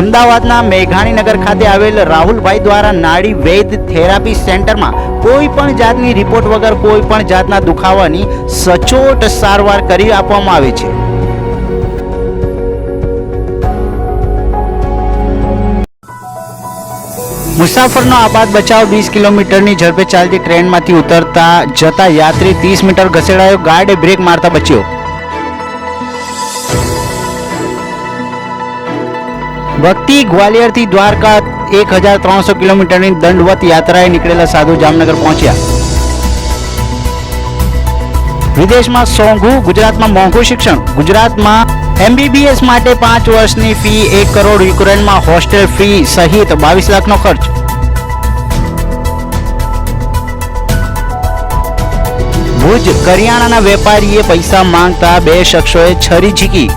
અમદાવાદના મેઘાણીનગર ખાતે આવેલ રાહુલભાઈ દ્વારા નાડી વૈદ થેરાપી સેન્ટરમાં કોઈ પણ જાતની રિપોર્ટ વગર કોઈ પણ જાતના દુખાવાની સચોટ સારવાર કરી આપવામાં આવે છે। મુસાફરનો આબાદ બચાવ 20 કિલોમીટરની ઝડપે ચાલતી ટ્રેનમાંથી ઉતરતા જતા યાત્રી 30 મીટર ઘસેડાયો, ગાર્ડે બ્રેક મારતા બચ્યો। ભક્તિ ગ્વાલિયરથી દ્વારકા 1300 કિલોમીટરની દંડવત યાત્રાએ નીકળેલા સાધુ જામનગર પહોંચ્યા। વિદેશમાં સોંઘું, ગુજરાતમાં મોંઘું શિક્ષણ। ગુજરાતમાં MBBS માટે 5 વર્ષની ફી 1 કરોડ, યુક્રેનમાં હોસ્ટેલ ફી સહિત 22 લાખનો ખર્ચ। ભુજ કરિયાણાના વેપારીએ પૈસા માંગતા 2 શખ્સોએ છરી ઝીકી।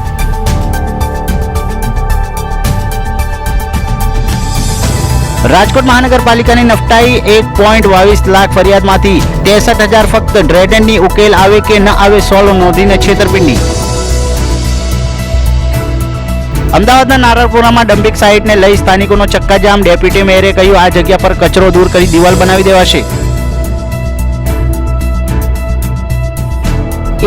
રાજકોટ મહાનગરપાલિકાની નફટાઈ 1.22 લાખ ફરિયાદમાંથી 63,000 ફક્ત ડ્રેડનની ઉકેલ આવે કે ન આવે સોલ્વ નોંધીને છેતરપિંડી। અમદાવાદના નારણપુરામાં ડમ્પિંગ સાઇટને લઈ સ્થાનિકોનો ચક્કાજામ, ડેપ્યુટી મેયરે કહ્યું આ જગ્યા પર કચરો દૂર કરી દિવાલ બનાવી દેવાશે।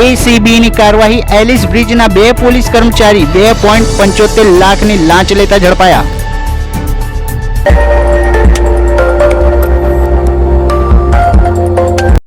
ACBની કાર્યવાહી, એલિસ બ્રિજના 2 પોલીસ કર્મચારી 2.75 લાખની લાંચ લેતા ઝડપાયા।